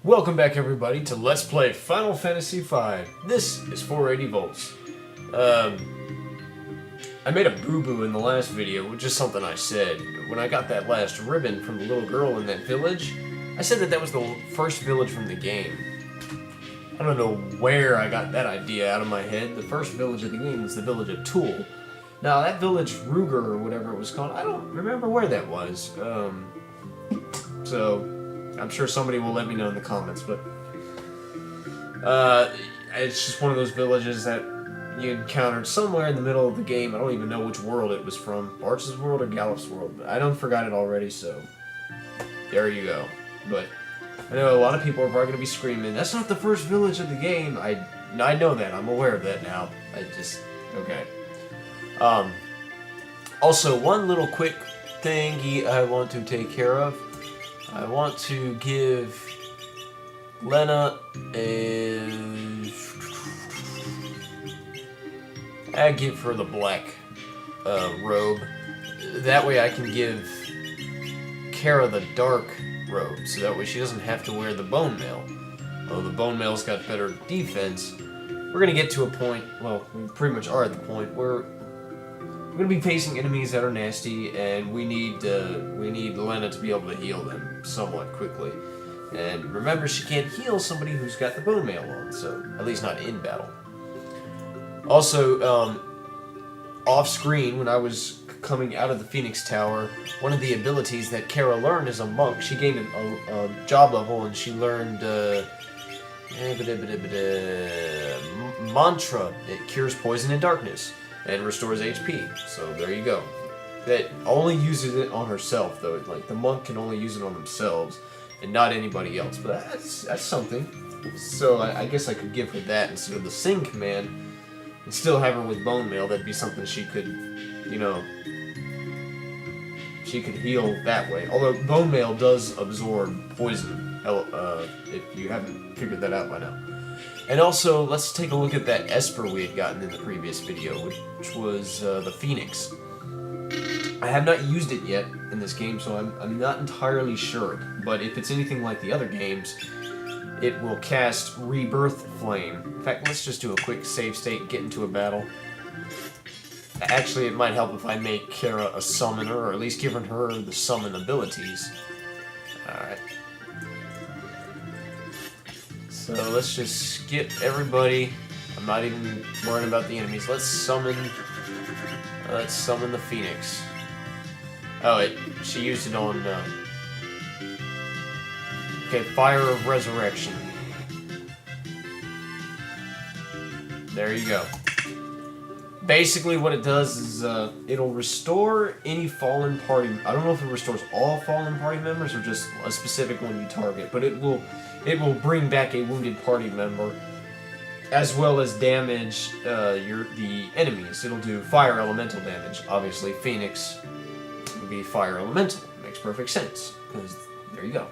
Welcome back, everybody, to Let's Play Final Fantasy V. This is 480 volts. I made a boo-boo in the last video, which is something I said. When I got that last ribbon from the little girl in that village, I said that was the first village from the game. I don't know where I got that idea out of my head. The first village of the game was the village of Toul. Now, that village, Ruger, or whatever it was called, I don't remember where that was. So I'm sure somebody will let me know in the comments, but it's just one of those villages that you encountered somewhere in the middle of the game. I don't even know which world it was from, Bartz's world or Gallup's world, but I don't forgot it already, so there you go. But I know a lot of people are probably going to be screaming, that's not the first village of the game. I know that, I'm aware of that now. Okay. Also, one little quick thing I want to take care of. I want to give Lena I give her the black robe. That way I can give Kara the dark robe, so that way she doesn't have to wear the bone mail. Oh, the bone mail's got better defense. We're gonna get to a point, well, we pretty much are at the point where we're gonna be facing enemies that are nasty, and we need Lena to be able to heal them somewhat quickly. And remember, she can't heal somebody who's got the bone mail on, so at least not in battle. Also, off screen, when I was coming out of the Phoenix Tower, one of the abilities that Kara learned as a monk, she gained a job level, and she learned mantra. It cures poison and darkness and restores HP. So there you go. That only uses it on herself, though. Like, the monk can only use it on themselves and not anybody else. But that's something. So I guess I could give her that instead of the sing command and still have her with bone mail. That'd be something she could, you know, she could heal that way. Although bone mail does absorb poison, if you haven't figured that out by now. And also, let's take a look at that Esper we had gotten in the previous video, which was the Phoenix. I have not used it yet in this game, so I'm not entirely sure. But if it's anything like the other games, it will cast Rebirth Flame. In fact, let's just do a quick save state and get into a battle. Actually, it might help if I make Kara a summoner, or at least give her the summon abilities. Alright. So let's just skip everybody. I'm not even worrying about the enemies. Let's summon the Phoenix. Oh, she used it on, okay, Fire of Resurrection. There you go. Basically what it does is, it'll restore any fallen party. I don't know if it restores all fallen party members or just a specific one you target, but it will bring back a wounded party member, as well as damage the enemies. It'll do fire elemental damage. Obviously, Phoenix would be fire elemental. Makes perfect sense, because there you go.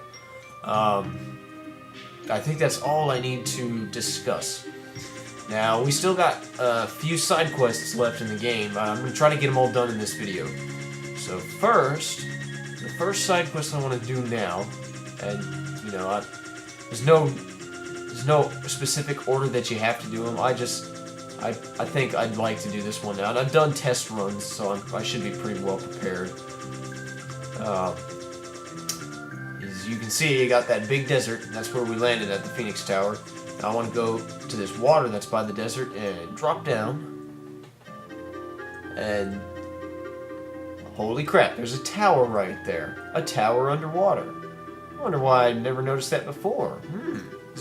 I think that's all I need to discuss. Now, we still got a few side quests left in the game. I'm going to try to get them all done in this video. So the first side quest I want to do now, and, you know, there's no specific order that you have to do them. I think I'd like to do this one now. And I've done test runs, so I should be pretty well prepared. As you can see, you got that big desert. And that's where we landed at the Phoenix Tower. And I want to go to this water that's by the desert and drop down. And holy crap, there's a tower right there. A tower underwater. I wonder why I've never noticed that before.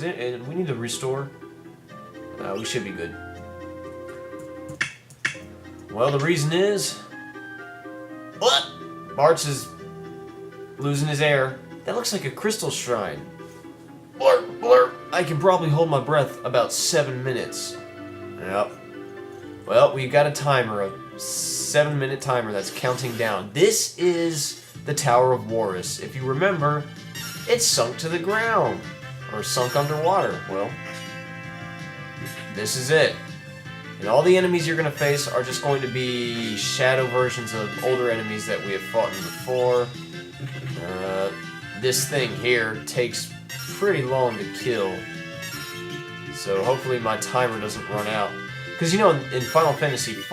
And we need to restore. We should be good. Well, the reason is, what? Bartz is losing his air. That looks like a crystal shrine. Blurp, blurp. I can probably hold my breath about 7 minutes. Yep. Well, we've got a timer, a 7-minute timer that's counting down. This is the Tower of Warris. If you remember, it's sunk to the ground. Or sunk underwater. Well, this is it. And all the enemies you're going to face are just going to be shadow versions of older enemies that we have fought before. This thing here takes pretty long to kill. So hopefully my timer doesn't run out. Because, you know, in Final Fantasy IV,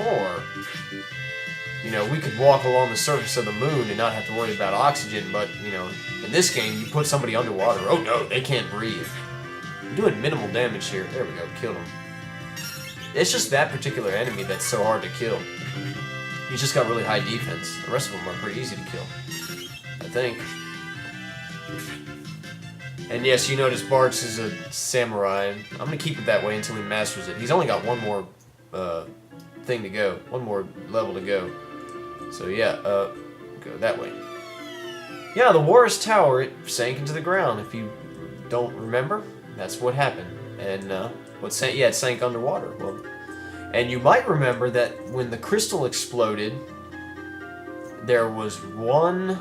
you know, we could walk along the surface of the moon and not have to worry about oxygen, but, you know, in this game, you put somebody underwater. Oh no, they can't breathe. I'm doing minimal damage here. There we go, killed him. It's just that particular enemy that's so hard to kill. He's just got really high defense. The rest of them are pretty easy to kill, I think. And yes, you notice Bartz is a samurai. I'm gonna keep it that way until he masters it. He's only got one more thing to go, one more level to go. So yeah, go that way. Yeah, the Warris Tower, it sank into the ground. If you don't remember, that's what happened. And what sank? Yeah, it sank underwater. Well, and you might remember that when the crystal exploded, there was one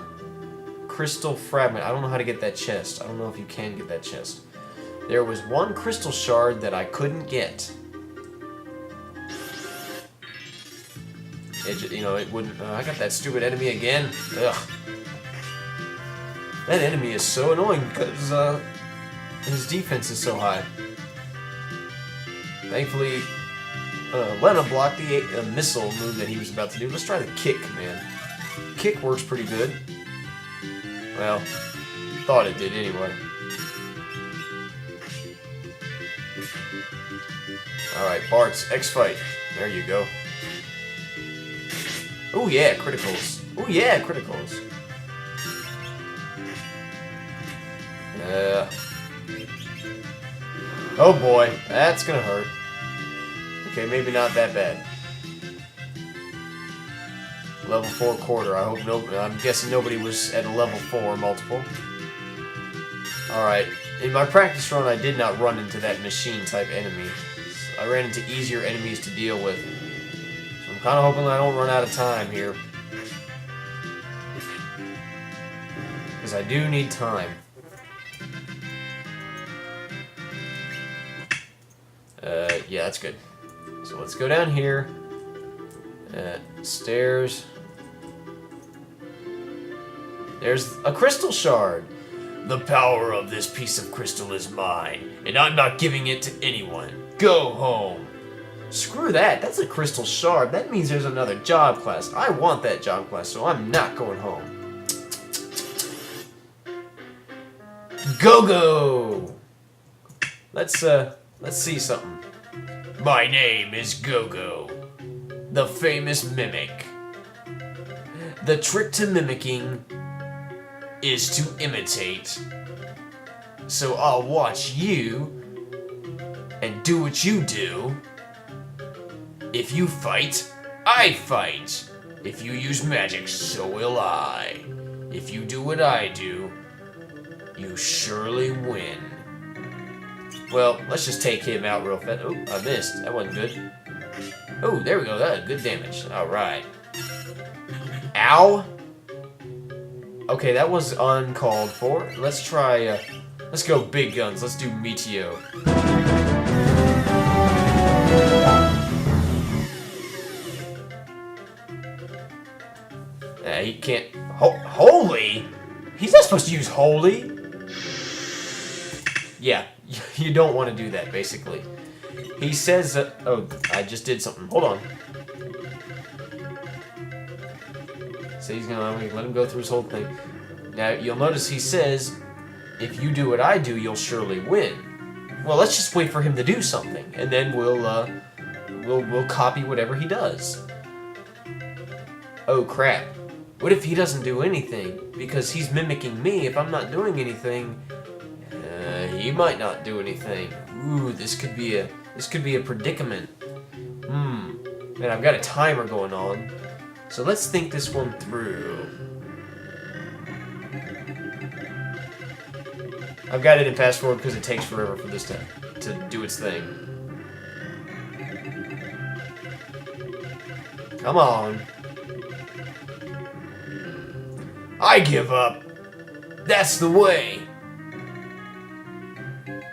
crystal fragment. I don't know how to get that chest. I don't know if you can get that chest. There was one crystal shard that I couldn't get. It, you know, it wouldn't. I got that stupid enemy again. Ugh. That enemy is so annoying because his defense is so high. Thankfully, Lena blocked the missile move that he was about to do. Let's try the kick, man. Kick works pretty good. Well, thought it did anyway. Alright, Bartz, X-Fight. There you go. Oh yeah, criticals. Oh yeah, criticals. Oh boy, that's gonna hurt. Okay, maybe not that bad. Level 4 quarter. I hope no. I'm guessing nobody was at a level 4 multiple. Alright. In my practice run, I did not run into that machine type enemy. I ran into easier enemies to deal with. So I'm kind of hoping I don't run out of time here. Because I do need time. Yeah, that's good. So let's go down here. Stairs. There's a crystal shard. The power of this piece of crystal is mine, and I'm not giving it to anyone. Go home. Screw that. That's a crystal shard. That means there's another job class. I want that job class, so I'm not going home. Go-Go! Let's see something. My name is Go-Go, the famous mimic. The trick to mimicking is to imitate. So I'll watch you and do what you do. If you fight, I fight. If you use magic, so will I. If you do what I do, you surely win. Well, let's just take him out real fast. Oh, I missed. That wasn't good. Oh, there we go. That was good damage. Alright. Ow! Okay, that was uncalled for. Let's try, let's go big guns. Let's do Meteo. He can't... Holy? He's not supposed to use holy. Yeah, you don't want to do that, basically. He says... oh, I just did something. Hold on. So he's gonna let him go through his whole thing. Now, you'll notice he says, if you do what I do, you'll surely win. Well, let's just wait for him to do something, and then we'll copy whatever he does. Oh, crap. What if he doesn't do anything? Because he's mimicking me. If I'm not doing anything, he might not do anything. Ooh, this could be a predicament. Man, I've got a timer going on. So let's think this one through. I've got it in fast forward because it takes forever for this to do its thing. Come on. I give up. That's the way.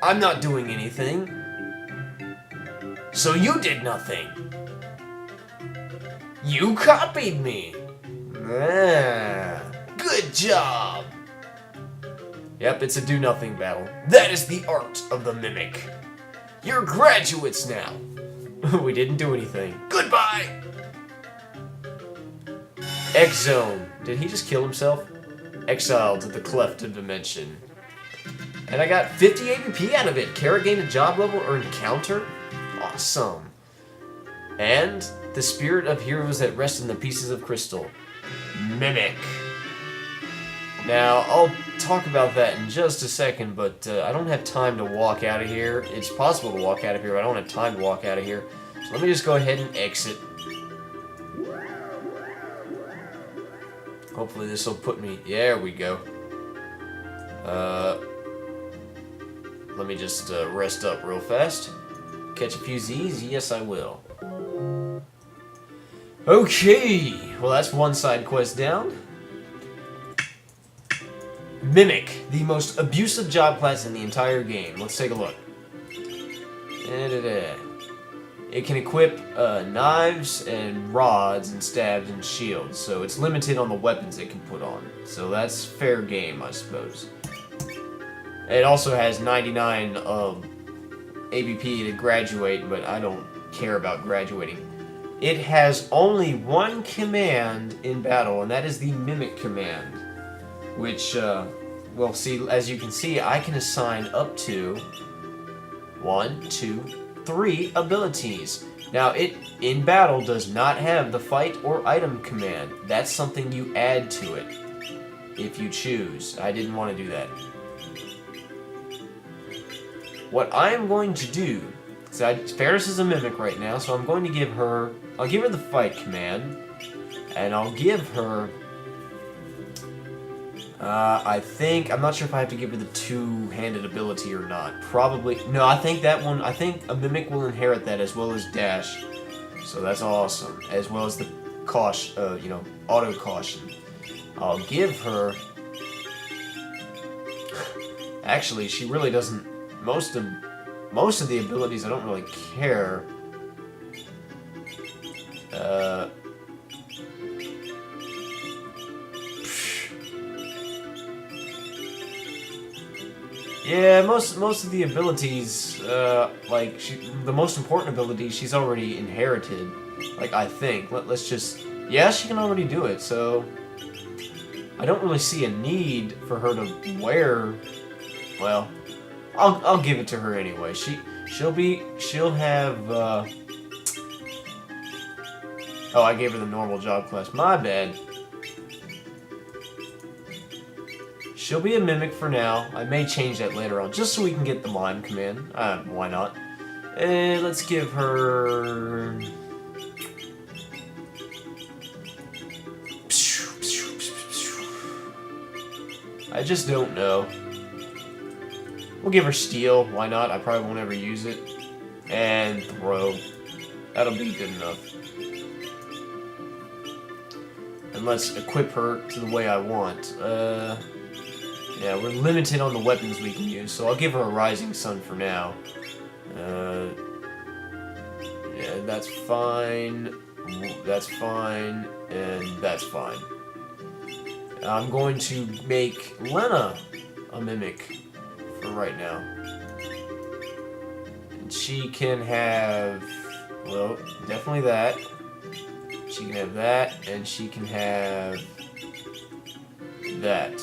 I'm not doing anything. So you did nothing. You copied me. Ah, good job. Yep, it's a do-nothing battle. That is the art of the mimic. You're graduates now. We didn't do anything. Goodbye! X-Zone. Did he just kill himself? Exiled to the cleft of dimension. And I got 50 AVP out of it. Kara gained a job level or encounter? Awesome. And the spirit of heroes that rest in the pieces of crystal. Mimic. Now, I'll talk about that in just a second, but I don't have time to walk out of here. It's possible to walk out of here, but I don't have time to walk out of here. So let me just go ahead and exit. Hopefully this will put me... There we go. Let me just rest up real fast. Catch a few Z's? Yes, I will. Okay, well that's one side quest down. Mimic, the most abusive job class in the entire game. Let's take a look. It can equip knives and rods and stabs and shields, so it's limited on the weapons it can put on. So that's fair game, I suppose. It also has 99 ABP to graduate, but I don't care about graduating. It has only one command in battle, and that is the Mimic command. Which, well, see, as you can see, I can assign up to 1, 2, 3 abilities. Now, it, in battle, does not have the fight or item command. That's something you add to it, if you choose. I didn't want to do that. What I am going to do, so Ferris is a Mimic right now, so I'm going to give her, I'll give her the fight command, and I'll give her, I think, I'm not sure if I have to give her the two-handed ability or not. Probably, no, I think that one, I think a Mimic will inherit that as well as Dash. So that's awesome. As well as the caution, you know, auto caution. I'll give her, actually, she really doesn't, most of the abilities I don't really care. Yeah, most of the abilities, like the most important ability, she's already inherited. Like I think. Let's just, yeah, she can already do it. So I don't really see a need for her to wear. Well, I'll give it to her anyway. She'll have. Oh, I gave her the normal job class. My bad. She'll be a Mimic for now. I may change that later on, just so we can get the Mime command. Why not? And let's give her... I just don't know. We'll give her Steel. Why not? I probably won't ever use it. And Robe. That'll be good enough. And let's equip her to the way I want. Yeah, we're limited on the weapons we can use, so I'll give her a Rising Sun for now. Yeah, that's fine. That's fine. And that's fine. I'm going to make Lena a Mimic for right now. And she can have, well, definitely that. She can have that, and she can have that.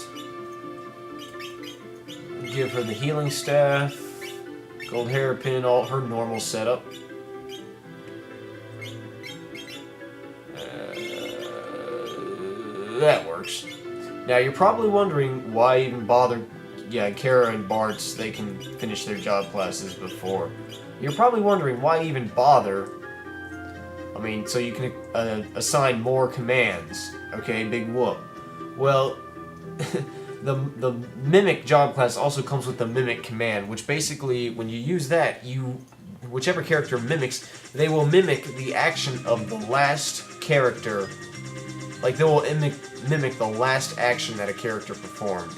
Give her the healing staff, gold hairpin, all her normal setup. That works. Now you're probably wondering why even bother. Yeah, Kara and Bart's, they can finish their job classes before. You're probably wondering why even bother. I mean, so you can assign more commands. Okay, big whoop. Well. The Mimic job class also comes with the Mimic command, which basically, when you use that, whichever character mimics, they will mimic the action of the last character. Like, they will mimic the last action that a character performed.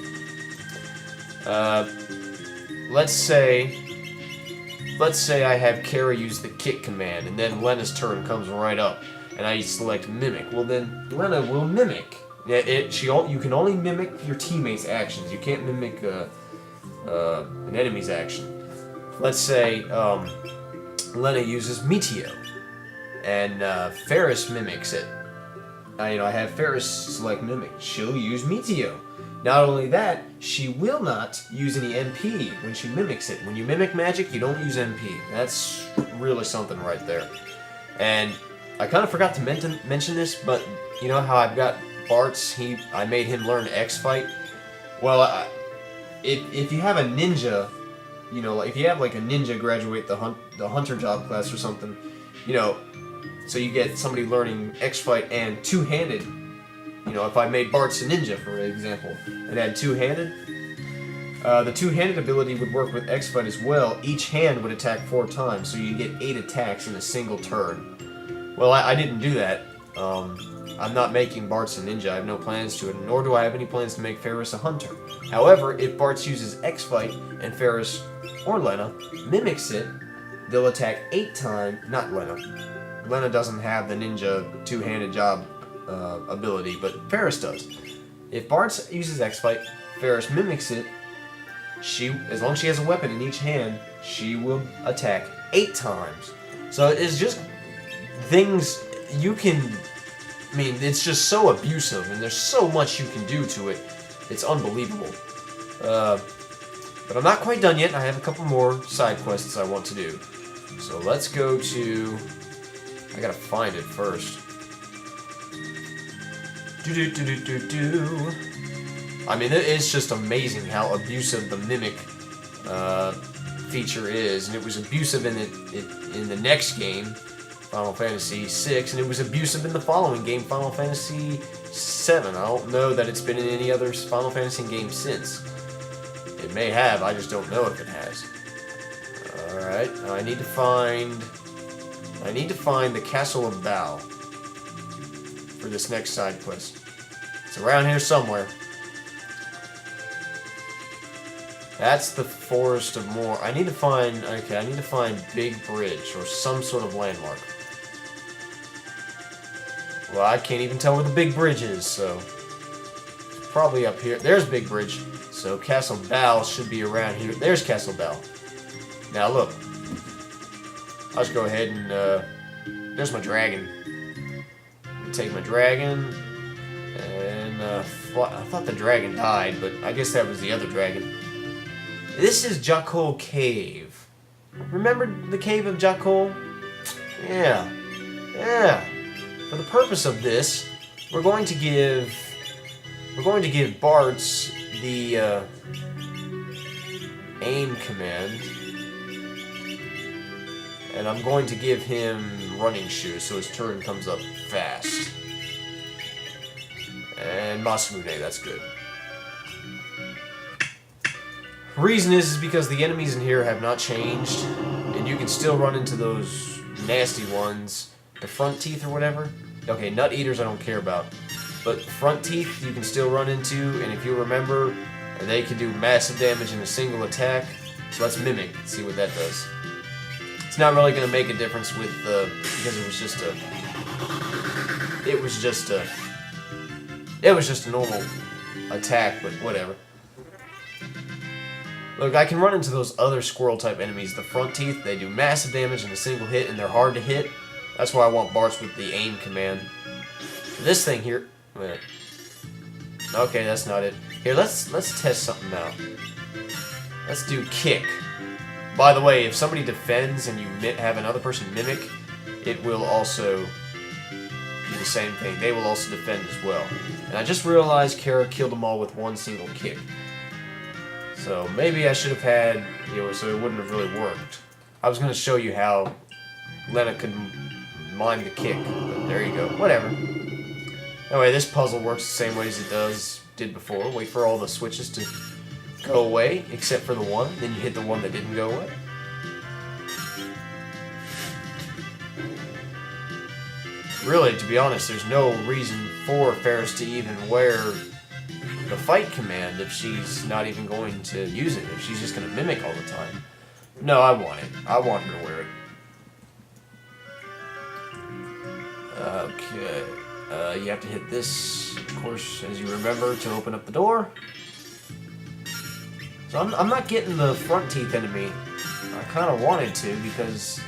Let's say I have Kara use the kick command, and then Lena's turn comes right up, and I select Mimic. Well, then Lena will mimic Yeah, you can only mimic your teammates' actions. You can't mimic an enemy's action. Let's say Lena uses Meteo, and Ferris mimics it. I have Ferris select mimic. She'll use Meteo. Not only that, she will not use any MP when she mimics it. When you mimic magic, you don't use MP. That's really something right there. And I kind of forgot to mention this, but you know how I've got Bart's, I made him learn X-Fight? Well, if you have a ninja, like if you have like a ninja graduate the hunter job class or something, so you get somebody learning X-Fight and two-handed. If I made Bart's a ninja, for example, and had two-handed, the two-handed ability would work with X-Fight as well. Each hand would attack 4 times, so you get 8 attacks in a single turn. Well, I didn't do that. I'm not making Bart's a ninja. I have no plans to it, nor do I have any plans to make Ferris a hunter. However, if Bart's uses X-Fight and Ferris or Lena mimics it, they'll attack 8 times. Not Lena. Lena doesn't have the ninja two-handed job ability, but Ferris does. If Bart's uses X-Fight, Ferris mimics it, as long as she has a weapon in each hand, she will attack 8 times. So it's just things you can... it's just so abusive, and there's so much you can do to it. It's unbelievable. But I'm not quite done yet. I have a couple more side quests I want to do. So let's go to... I gotta find it first. It's just amazing how abusive the mimic feature is, and it was abusive in the next game, Final Fantasy VI, and it was abusive in the following game, Final Fantasy VII. I don't know that it's been in any other Final Fantasy game since. It may have, I just don't know if it has. Alright, I need to find the Castle of Bao for this next side quest. It's around here somewhere. That's the Forest of Moor. I need to find Big Bridge or some sort of landmark. Well, I can't even tell where the Big Bridge is, so it's probably up here. There's Big Bridge. So Castle Bao should be around here. There's Castle Bao. Now look. I'll just go ahead and there's my dragon. Take my dragon, and I thought the dragon died, but I guess that was the other dragon. This is Jakol Cave. Remember the Cave of Jakol? Yeah. For the purpose of this, we're going to give Bart's the aim command, and I'm going to give him running shoes so his turn comes up fast. And Masamune, that's good. Reason is because the enemies in here have not changed, and you can still run into those nasty ones, the front teeth or whatever. Okay, nut eaters I don't care about, but front teeth you can still run into, and if you remember, they can do massive damage in a single attack. So let's mimic, see what that does. It's not really going to make a difference with because it was just a normal attack, but whatever. Look, I can run into those other squirrel-type enemies. The front teeth, they do massive damage in a single hit, and they're hard to hit. That's why I want Bart's with the aim command. This thing here... Wait. Okay, that's not it. Here, let's test something out. Let's do kick. By the way, if somebody defends and you have another person mimic, it will also do the same thing. They will also defend as well. And I just realized Kara killed them all with one single kick. So maybe I should have had, so it wouldn't have really worked. I was going to show you how Lena could mime the kick, but there you go. Whatever. Anyway, this puzzle works the same way as it did before. Wait for all the switches to go away, except for the one. Then you hit the one that didn't go away. Really, to be honest, there's no reason for Ferris to even wear the fight command if she's not even going to use it, if she's just going to mimic all the time. No, I want it. I want her to wear it. Okay. You have to hit this, of course, as you remember, to open up the door. So I'm not getting the front teeth enemy. I kind of wanted to because,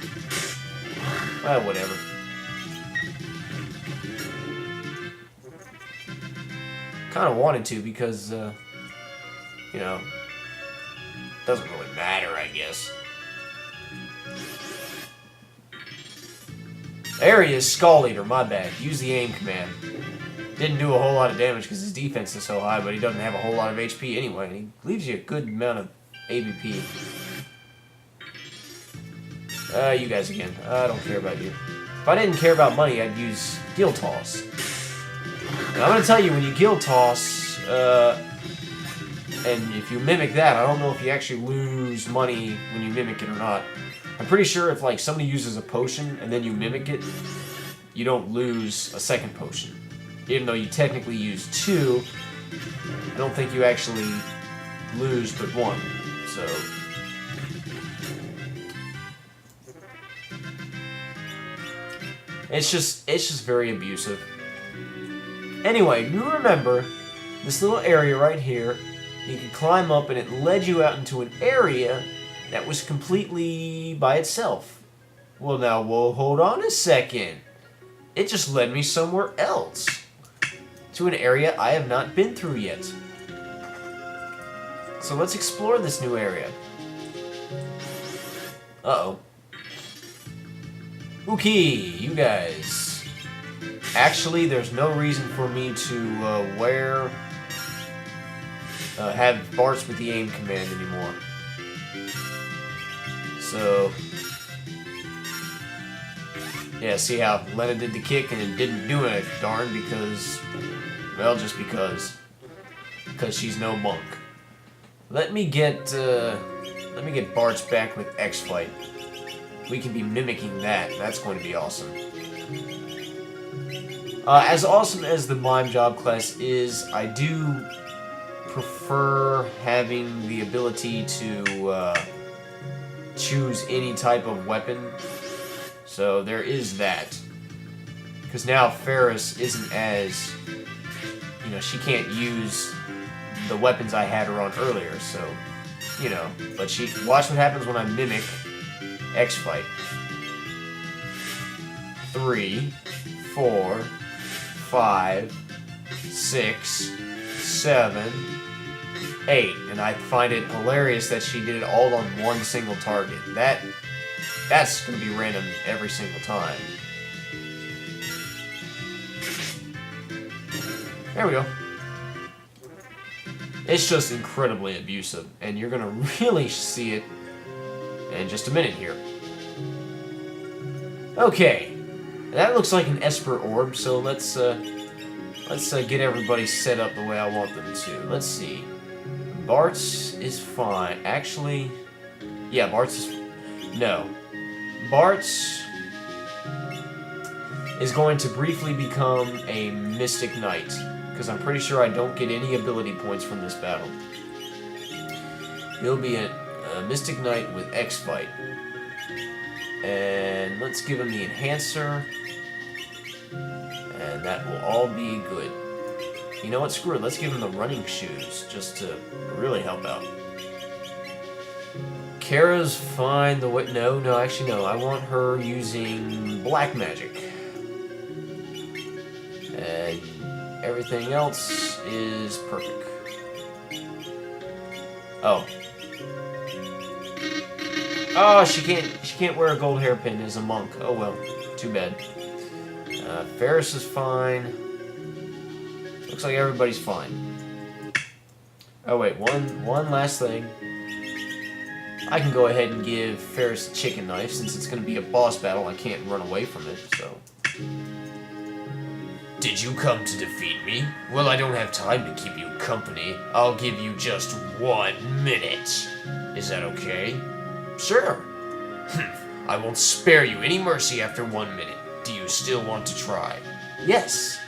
well, whatever. Kind of wanted to because, you know, doesn't really matter, I guess. There he is, Skull Eater, my bad. Use the aim command. Didn't do a whole lot of damage because his defense is so high, but he doesn't have a whole lot of HP anyway, and he leaves you a good amount of ABP. You guys again. I don't care about you. If I didn't care about money, I'd use Guild Toss. Now, I'm going to tell you, when you Guild Toss, and if you mimic that, I don't know if you actually lose money when you mimic it or not. I'm pretty sure if, like, somebody uses a potion and then you mimic it, you don't lose a second potion. Even though you technically use 2, I don't think you actually lose but 1. So it's just very abusive. Anyway, you remember this little area right here. You could climb up and it led you out into an area that was completely by itself. Well, now, hold on a second. It just led me somewhere else. To an area I have not been through yet. So let's explore this new area. Uh-oh. Okay, you guys. Actually, there's no reason for me to have Bartz with the aim command anymore. So, yeah, see how Lena did the kick and it didn't do it, darn, because, well, just because she's no monk. Let me get Bartz back with X-Fight. We can be mimicking that. That's going to be awesome. As awesome as the Mime Job class is, I do prefer having the ability to choose any type of weapon. So there is that. Because now Ferris isn't as, you know, she can't use the weapons I had her on earlier, so, you know. But watch what happens when I mimic X-Fight. 3, 4, 5, 6, 7, 8. And I find it hilarious that she did it all on one single target. That's going to be random every single time. There we go. It's just incredibly abusive, and you're going to really see it in just a minute here. Okay, that looks like an Esper orb, so let's get everybody set up the way I want them to. Let's see. Bartz is fine. Actually, yeah, Bartz is... No. Bartz is going to briefly become a Mystic Knight, because I'm pretty sure I don't get any ability points from this battle. He'll be a Mystic Knight with X-Fight. And let's give him the Enhancer. And that will all be good. You know what? Screw it. Let's give him the running shoes, just to really help out. Kara's fine the way... No, actually, no. I want her using black magic. And everything else is perfect. Oh. Oh, she can't wear a gold hairpin as a monk. Oh well, too bad. Ferris is fine. Looks like everybody's fine. Oh wait, one last thing. I can go ahead and give Ferris a chicken knife since it's going to be a boss battle. I can't run away from it, so. Did you come to defeat me? Well, I don't have time to keep you company. I'll give you just 1 minute. Is that okay? Sure. I won't spare you any mercy after 1 minute. Do you still want to try? Yes.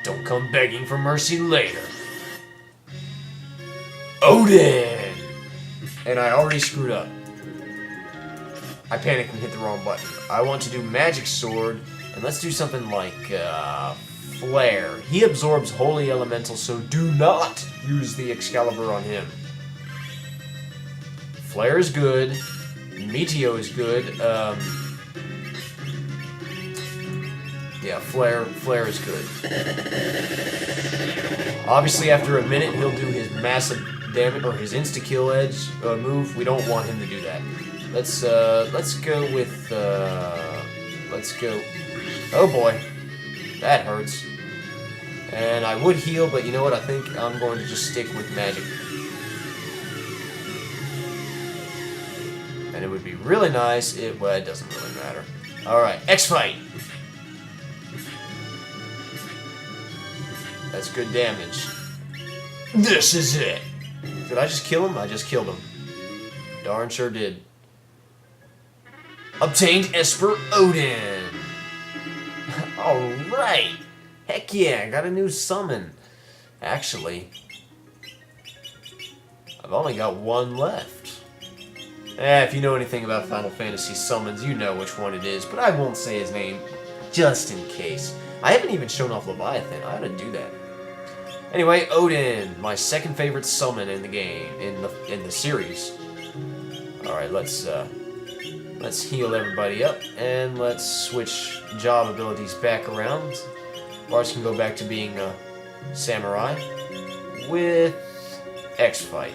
Don't come begging for mercy later. Odin! And I already screwed up. I panicked and hit the wrong button. I want to do Magic Sword, and And let's do something like Flare. He absorbs Holy Elemental, so do not use the Excalibur on him. Flare is good. Meteo is good. Yeah, Flare is good. Obviously, after a minute, he'll do his massive damage, or his insta-kill edge move. We don't want him to do that. Let's go with, let's go... Oh boy. That hurts. And I would heal, but you know what? I think I'm going to just stick with magic. And it would be really nice if... Well, it doesn't really matter. Alright, X-Fight! That's good damage. This is it! Did I just kill him? I just killed him. Darn sure did. Obtained Esper Odin! Alright! Heck yeah, I got a new summon. Actually, I've only got one left. If you know anything about Final Fantasy summons, you know which one it is, but I won't say his name, just in case. I haven't even shown off Leviathan. I ought to do that. Anyway, Odin, my second favorite summon in the game, in the series. All right, let's heal everybody up, and let's switch job abilities back around. Lars can go back to being a samurai with X-Fight.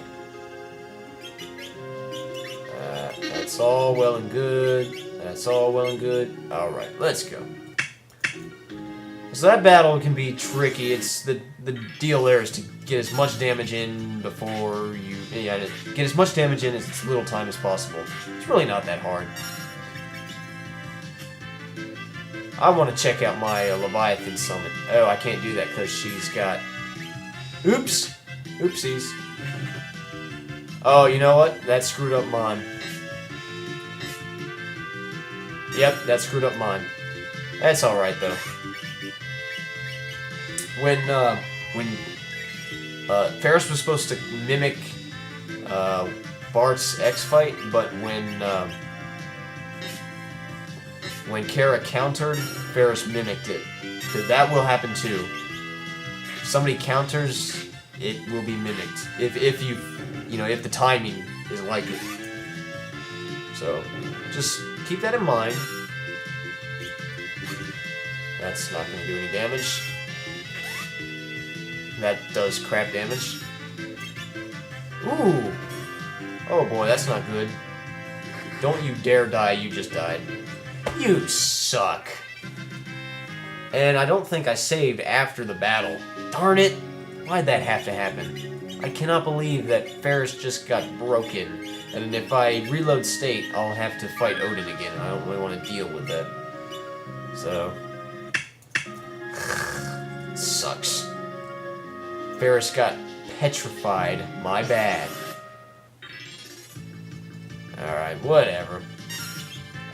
That's all well and good. That's all well and good. All right, let's go. So that battle can be tricky. It's the deal there is to get as much damage in before you get as much damage in as little time as possible. It's really not that hard. I want to check out my Leviathan summon. Oh, I can't do that because she's got... Oops! Oopsies. Oh, you know what? That screwed up mine. Yep, that screwed up mine. That's alright, though. When Ferris was supposed to mimic Bart's X-Fight, but when Kara countered, Ferris mimicked it. So that will happen too. If somebody counters, it will be mimicked. If the timing is like it. So just keep that in mind. That's not going to do any damage. That does crap damage. Ooh! Oh boy, that's not good. Don't you dare die, you just died. You suck. And I don't think I saved after the battle. Darn it! Why'd that have to happen? I cannot believe that Ferris just got broken. And if I reload state, I'll have to fight Odin again. I don't really want to deal with that. So... sucks. Ferris got petrified. My bad. Alright, whatever.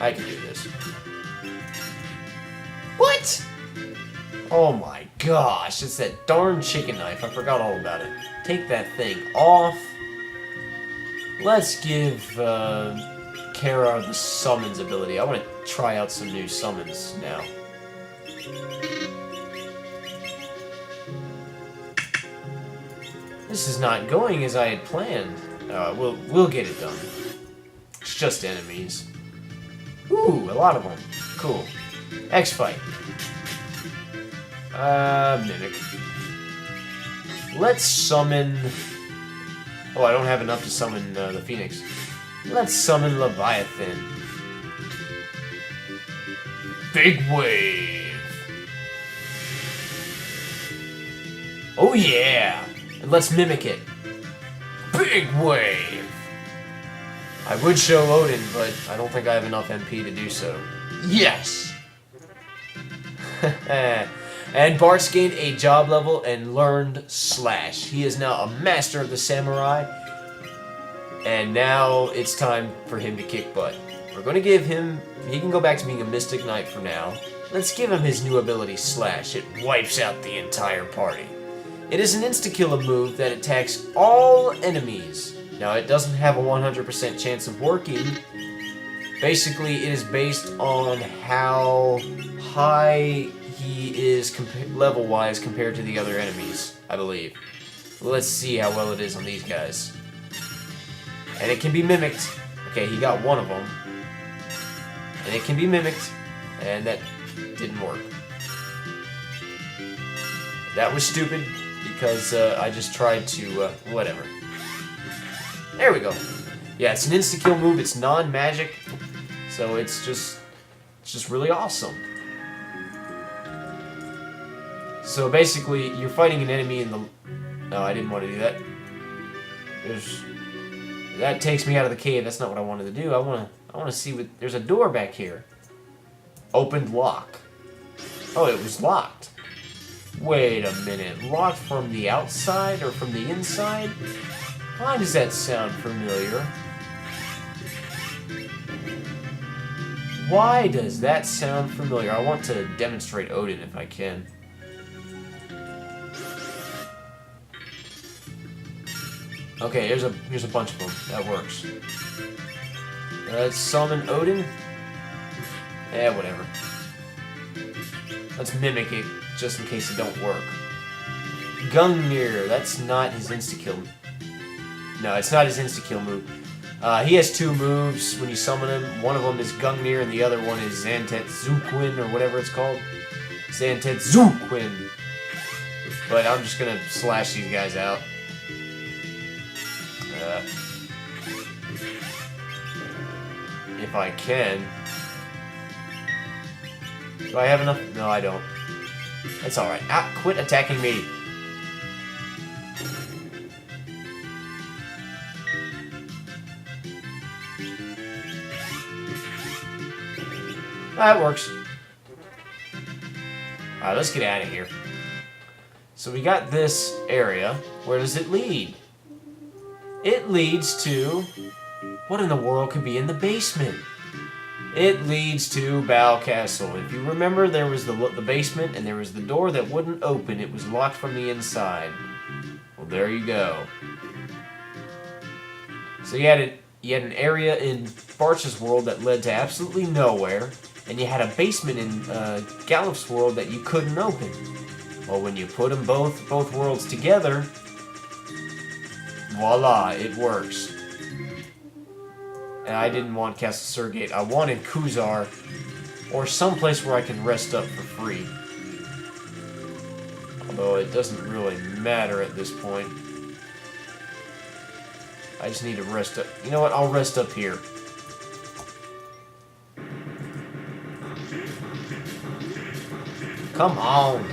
I can do this. What? Oh my gosh, it's that darn chicken knife. I forgot all about it. Take that thing off. Let's give Kara the summons ability. I want to try out some new summons now. This is not going as I had planned. We'll get it done. It's just enemies. Ooh, a lot of them. Cool. X-Fight. Mimic. Let's summon... Oh, I don't have enough to summon the Phoenix. Let's summon Leviathan. Big Wave. Oh yeah! And let's mimic it. Big Wave! I would show Odin, but I don't think I have enough MP to do so. Yes! And Bart's gained a job level and learned Slash. He is now a master of the samurai. And now it's time for him to kick butt. We're going to give him... He can go back to being a Mystic Knight for now. Let's give him his new ability, Slash. It wipes out the entire party. It is an insta-kill move that attacks all enemies. Now, it doesn't have a 100% chance of working, Basically, it is based on how high he is level-wise compared to the other enemies, I believe. Let's see how well it is on these guys. And it can be mimicked. Okay, he got one of them. And it can be mimicked, and that didn't work. That was stupid, because I just tried to, whatever. There we go. Yeah, it's an insta-kill move, it's non-magic, so it's just really awesome. So basically, you're fighting an enemy in the... No, I didn't want to do that. That takes me out of the cave, that's not what I wanted to do. I want to see what... There's a door back here. Opened lock. Oh, it was locked. Wait a minute. Locked from the outside or from the inside? Why does that sound familiar? Why does that sound familiar? I want to demonstrate Odin if I can. Okay, here's a bunch of them. That works. Let's summon Odin. Eh, whatever. Let's mimic it, just in case it don't work. Gungnir, that's not his insta-kill. No, it's not his insta-kill move. He has two moves when you summon him. One of them is Gungnir, and the other one is Zantetsuquin, or whatever it's called. Zantetsuquin. But I'm just gonna slash these guys out. If I can. Do I have enough? No, I don't. That's alright. Ah, quit attacking me. That works. Alright, let's get out of here. So we got this area. Where does it lead? It leads to... What in the world could be in the basement? It leads to Bao Castle. If you remember, there was the basement, and there was the door that wouldn't open. It was locked from the inside. Well, there you go. So you had an area in Barch's world that led to absolutely nowhere, and you had a basement in Gallup's world that you couldn't open. Well, when you put them both worlds together, voila, it works. And I didn't want Castle Surgate. I wanted Kuzar, or someplace where I can rest up for free. Although it doesn't really matter at this point. I just need to rest up. You know what? I'll rest up here. Come on.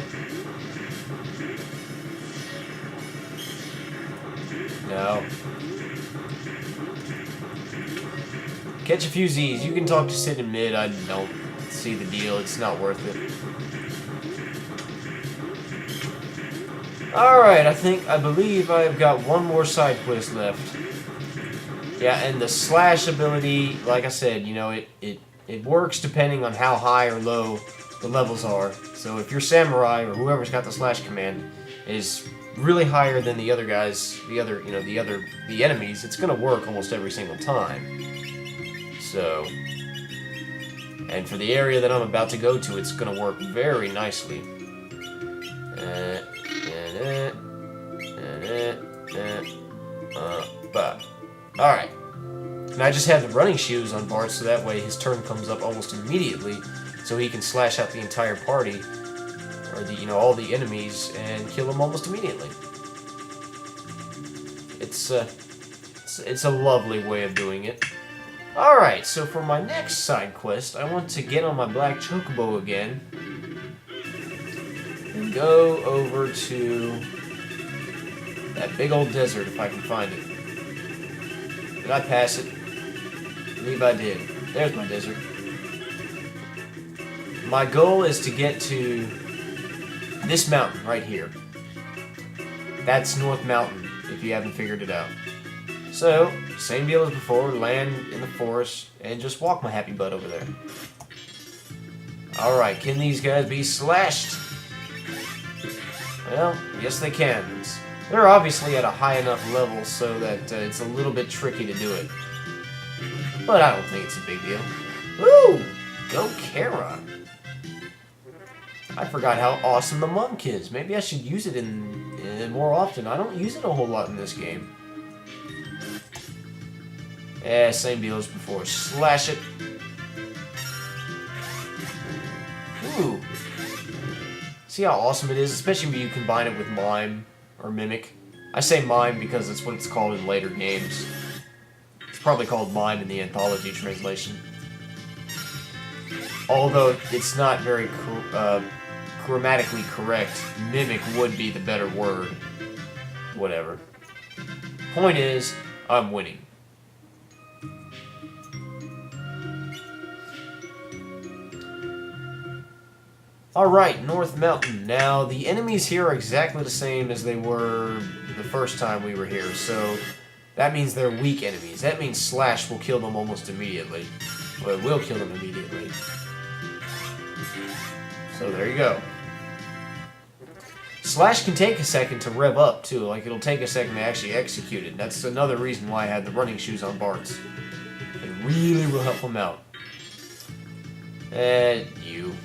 No. Catch a few Z's. You can talk to Sid in mid. I don't see the deal. It's not worth it. Alright, I believe I've got one more side quest left. Yeah, and the slash ability, like I said, you know, it works depending on how high or low the levels are. So if your samurai or whoever's got the slash command is really higher than the other guys, the enemies, it's gonna work almost every single time. So, and for the area that I'm about to go to, it's gonna work very nicely. Alright. And I just have the running shoes on Bart, so that way his turn comes up almost immediately, so he can slash out the entire party, or all the enemies, and kill them almost immediately. It's a lovely way of doing it. Alright, so for my next side quest, I want to get on my black chocobo again, and go over to that big old desert if I can find it. Did I pass it? I believe I did. There's my desert. My goal is to get to this mountain right here. That's Northmelkin, if you haven't figured it out. So, same deal as before, land in the forest, and just walk my happy butt over there. Alright, can these guys be slashed? Well, yes they can. They're obviously at a high enough level so that it's a little bit tricky to do it. But I don't think it's a big deal. Ooh! Go Kara! I forgot how awesome the monk is. Maybe I should use it in more often. I don't use it a whole lot in this game. Yeah, same deal as before. Slash it. Ooh. See how awesome it is? Especially when you combine it with Mime or Mimic. I say Mime because it's what it's called in later games. It's probably called Mime in the Anthology translation. Although it's not very grammatically correct, Mimic would be the better word. Whatever. Point is, I'm winning. Alright, Northmelkin. Now, the enemies here are exactly the same as they were the first time we were here, so that means they're weak enemies. That means Slash will kill them almost immediately. Well, it will kill them immediately. So there you go. Slash can take a second to rev up, too. Like, it'll take a second to actually execute it. That's another reason why I had the running shoes on Bart's. It really will help him out. And you.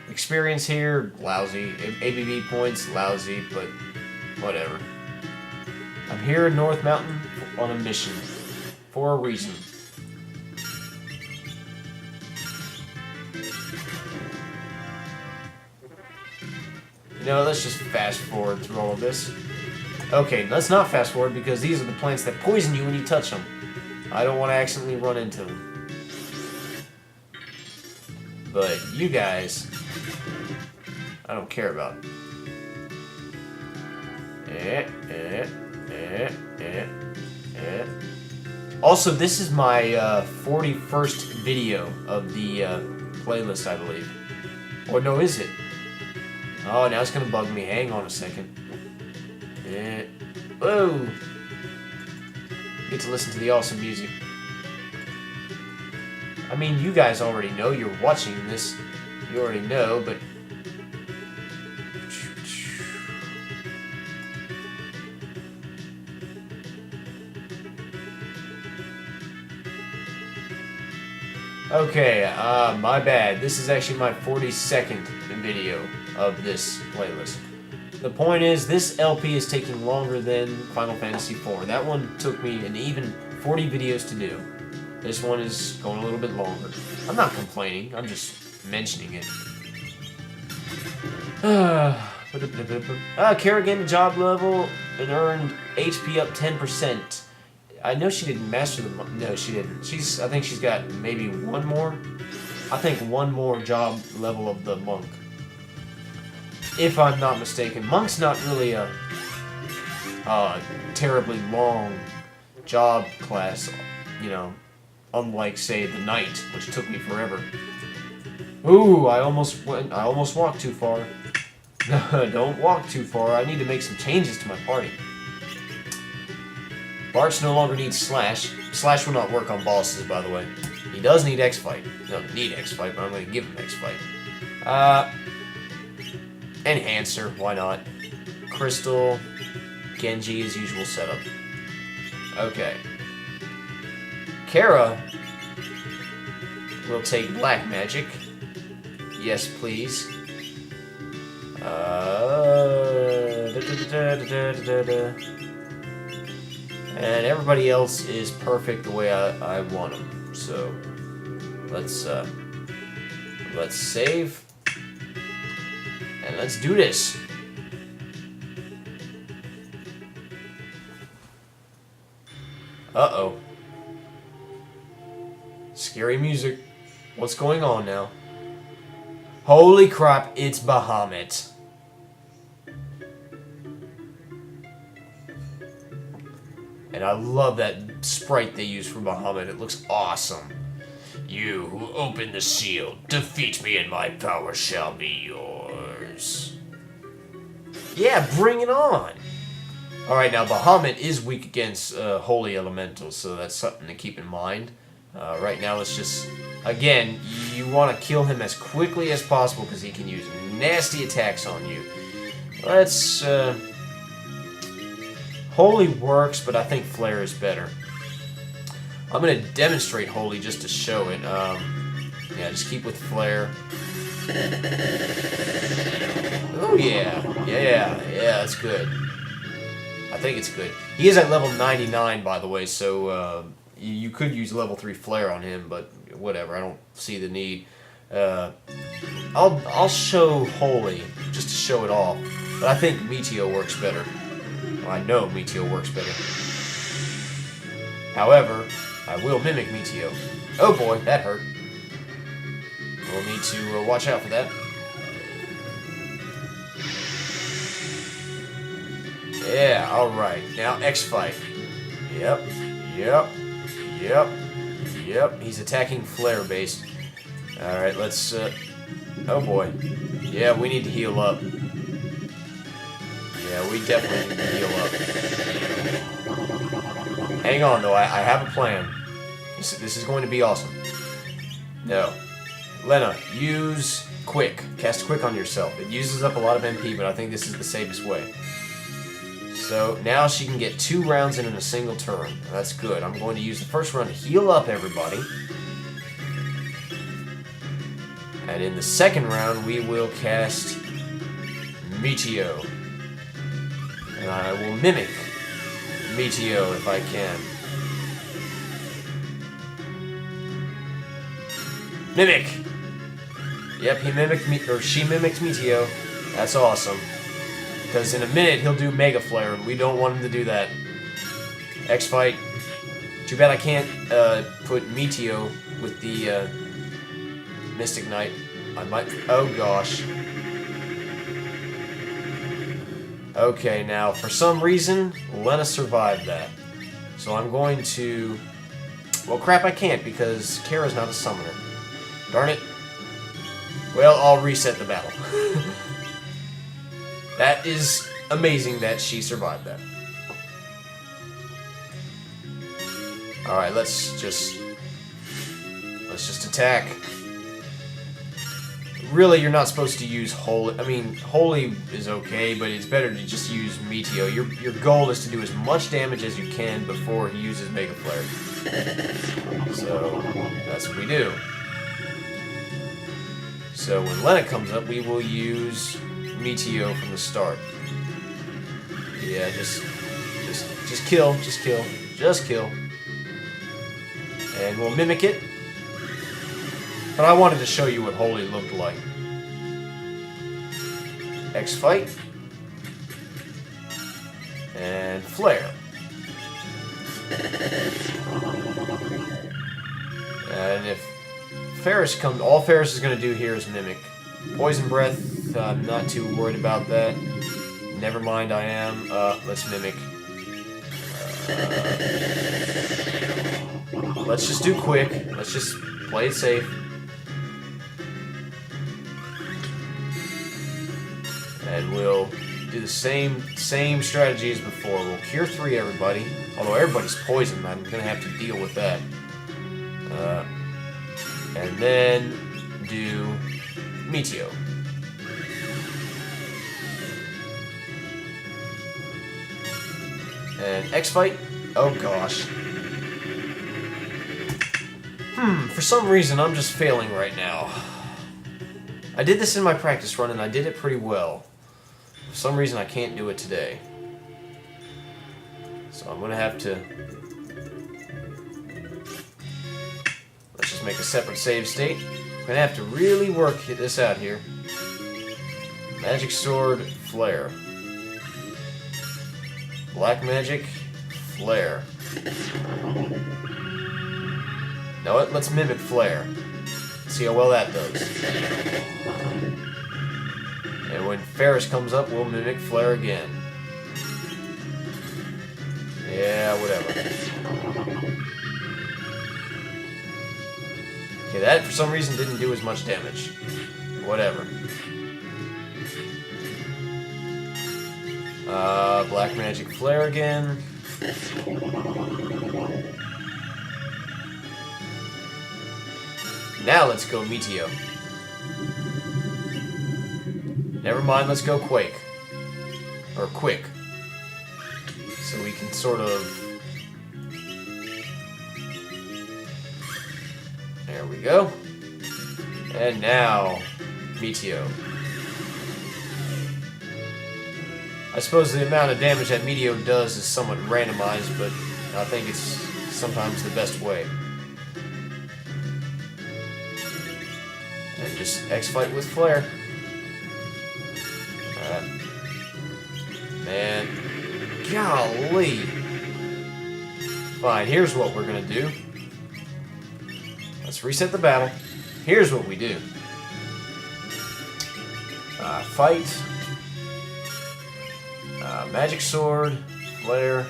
Experience here, lousy. ABB points, lousy, but whatever. I'm here in Northmelkin on a mission. For a reason. You know, let's just fast forward through all of this. Okay, let's not fast forward because these are the plants that poison you when you touch them. I don't want to accidentally run into them. But you guys, I don't care about. Also, this is my 41st video of the playlist, I believe. Or no, is it? Oh, now it's gonna bug me. Hang on a second. Whoa! Get to listen to the awesome music. I mean, you guys already know. You're watching this. You already know, but... Okay, my bad. This is actually my 42nd video of this playlist. The point is, this LP is taking longer than Final Fantasy IV. That one took me an even 40 videos to do. This one is going a little bit longer. I'm not complaining, I'm just mentioning it. Kara gained a job level and earned HP up 10%. I know she didn't master the monk. No, she didn't. I think she's got maybe one more. I think one more job level of the monk. If I'm not mistaken. Monk's not really a terribly long job class, you know, unlike, say, the knight, which took me forever. Ooh, I almost walked too far. Don't walk too far. I need to make some changes to my party. Bart's no longer needs Slash. Slash will not work on bosses, by the way. He does need X-Fight. He doesn't need X-Fight, but I'm going to give him X-Fight. Enhancer, why not? Crystal, Genji, as usual setup. Okay. Kara will take Black Magic. Yes, please. And everybody else is perfect the way I want them. So let's save and let's do this. Uh-oh. Scary music. What's going on now? Holy crap, it's Bahamut. And I love that sprite they use for Bahamut. It looks awesome. You who open the seal, defeat me and my power shall be yours. Yeah, bring it on. Alright, now Bahamut is weak against holy elementals, so that's something to keep in mind. Right now, let's just... Again, you want to kill him as quickly as possible because he can use nasty attacks on you. Let's Holy works, but I think Flare is better. I'm going to demonstrate Holy just to show it. Yeah, just keep with Flare. Oh, yeah. Yeah, that's good. I think it's good. He is at level 99, by the way, so you could use level 3 Flare on him, but whatever. I don't see the need. I'll show Holy, just to show it off. But I think Meteo works better. Well, I know Meteo works better. However, I will mimic Meteo. Oh boy, that hurt. We'll need to watch out for that. Yeah, alright. Now X-Fight. Yep. He's attacking Flare based. Alright, let's... oh boy. Yeah, we need to heal up. Yeah, we definitely need to heal up. Hang on, though. I have a plan. This is going to be awesome. No. Lena, use Quick. Cast Quick on yourself. It uses up a lot of MP, but I think this is the safest way. So, now she can get 2 rounds in a single turn. That's good. I'm going to use the first round to heal up everybody. And in the second round, we will cast Meteo. And I will mimic Meteo if I can. Mimic! Yep, he mimicked me, or she mimicked Meteo. That's awesome. Because in a minute, he'll do Mega Flare, and we don't want him to do that. X-Fight. Too bad I can't put Meteo with the Mystic Knight. I might... Oh, gosh. Okay, now, for some reason, Lena survived that. So I'm going to... Well, crap, I can't, because Kara's not a summoner. Darn it. Well, I'll reset the battle. That is amazing that she survived that. Alright, let's just attack. Really, you're not supposed to use Holy. I mean, Holy is okay, but it's better to just use Meteo. Your goal is to do as much damage as you can before he uses Mega Flare. So, that's what we do. So, when Lena comes up, we will use Meteo from the start. Yeah, just kill. And we'll mimic it. But I wanted to show you what Holy looked like. X-Fight. And Flare. And if Ferris comes... All Ferris is going to do here is mimic. Poison Breath, I'm not too worried about that. Never mind, I am. Let's mimic. Let's just do Quick. Let's just play it safe. And we'll do the same strategy as before. We'll Cure 3 everybody. Although everybody's poisoned, I'm going to have to deal with that. And then do Meteo. And X-Fight. Oh gosh. For some reason I'm just failing right now. I did this in my practice run and I did it pretty well. For some reason I can't do it today. So I'm gonna have to... Let's just make a separate save state. I'm gonna have to really work this out here. Magic Sword, Flare. Black Magic, Flare. Now let's mimic Flare. See how well that does. And when Ferris comes up, we'll mimic Flare again. Yeah, whatever. Okay, that for some reason didn't do as much damage. Whatever. Black Magic Flare again. Now let's go Meteo. Never mind, let's go Quake. Or Quick. So we can sort of... There we go. And now, Meteo. I suppose the amount of damage that Meteo does is somewhat randomized, but I think it's sometimes the best way. And just X-Fight with Flare. Man. Golly. Fine, here's what we're gonna do. Let's reset the battle. Here's what we do. Fight. Magic Sword. Flare.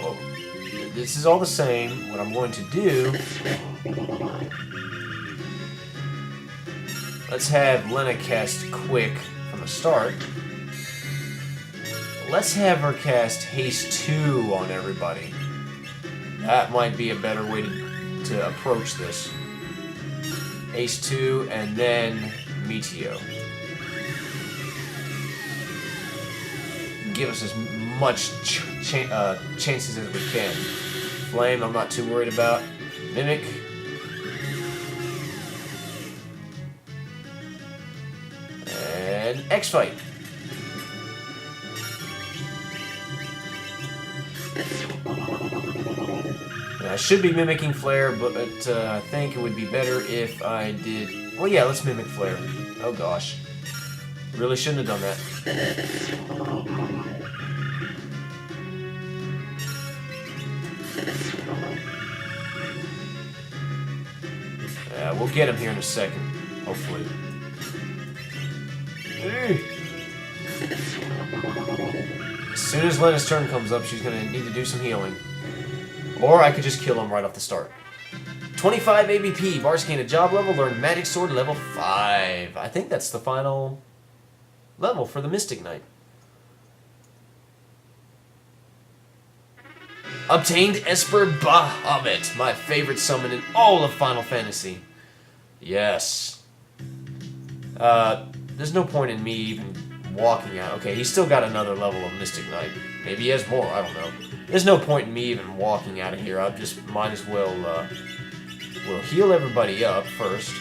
Well, this is all the same. What I'm going to do... Let's have Lena cast Quick from the start. Let's have her cast Haste 2 on everybody. That might be a better way to approach this. Haste 2 and then Meteo. Give us as much chances as we can. Flame, I'm not too worried about. Mimic. And X-Fight. I should be mimicking Flare, but I think it would be better if I did... Well, yeah, let's mimic Flare. Oh, gosh. Really shouldn't have done that. We'll get him here in a second, hopefully. As soon as Lena's turn comes up, she's going to need to do some healing. Or I could just kill him right off the start. 25 ABP. Bars gain a job level. Learn Magic Sword level 5. I think that's the final level for the Mystic Knight. Obtained Esper Bahamut. My favorite summon in all of Final Fantasy. Yes. There's no point in me even walking out. Okay, he's still got another level of Mystic Knight. Maybe he has more, I don't know. There's no point in me even walking out of here. I just might as well, we'll heal everybody up first.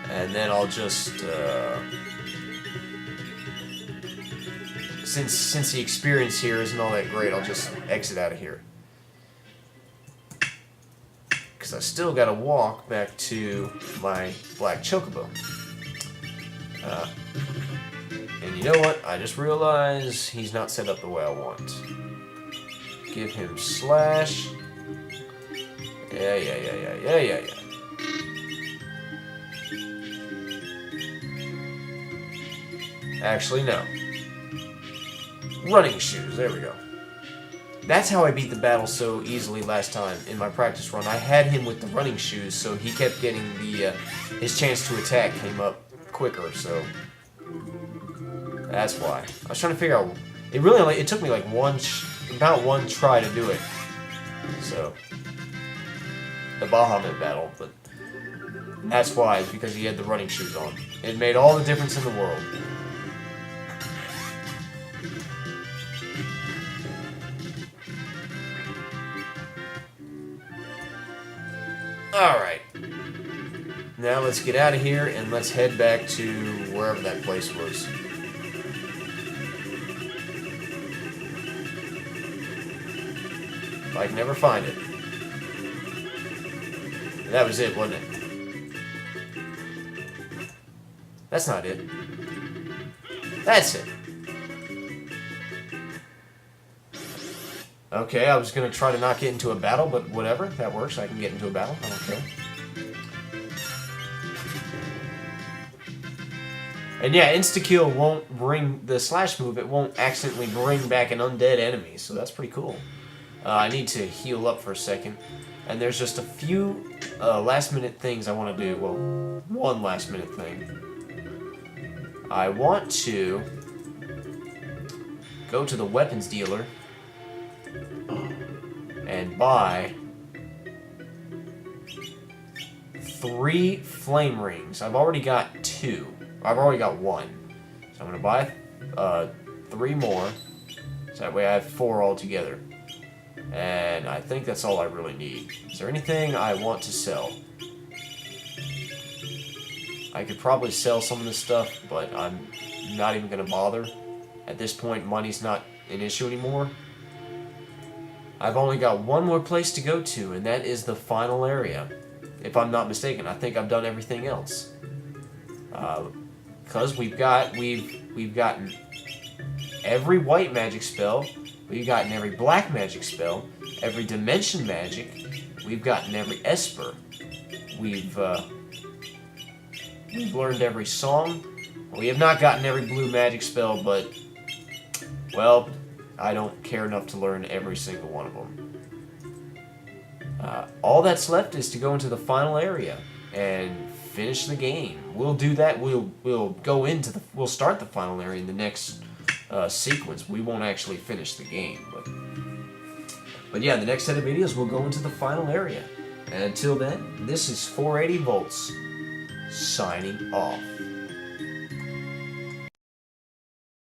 And then I'll just, since the experience here isn't all that great, I'll just exit out of here. Because I still gotta walk back to my Black Chocobo. And you know what? I just realized he's not set up the way I want. Give him slash. Yeah. Actually, no. Running shoes. There we go. That's how I beat the battle so easily last time in my practice run. I had him with the running shoes, so he kept getting the his chance to attack came up quicker. So that's why. I was trying to figure out. It took me like about one try to do it. So the Bahamut battle, but that's why, because he had the running shoes on. It made all the difference in the world. Alright. Now let's get out of here and let's head back to wherever that place was. If I can never find it. That was it, wasn't it? That's not it. That's it. Okay, I was going to try to not get into a battle, but whatever. That works. I can get into a battle. I don't care. And yeah, insta-kill won't bring the slash move. It won't accidentally bring back an undead enemy, so that's pretty cool. I need to heal up for a second. And there's just a few last-minute things I want to do. Well, one last-minute thing. I want to go to the weapons dealer and buy 3 flame rings. I've already got 2. I've already got 1. So I'm going to buy 3 more. So that way I have 4 altogether. And I think that's all I really need. Is there anything I want to sell? I could probably sell some of this stuff, but I'm not even going to bother. At this point, money's not an issue anymore. I've only got one more place to go to, and that is the final area. If I'm not mistaken, I think I've done everything else. Because we've gotten every white magic spell, we've gotten every black magic spell, every dimension magic, we've gotten every esper, we've learned every song. We have not gotten every blue magic spell, but, well, I don't care enough to learn every single one of them. All that's left is to go into the final area and finish the game. We'll do that. We'll start the final area in the next sequence. We won't actually finish the game, but yeah, the next set of videos we'll go into the final area. And until then, this is 480 volts signing off.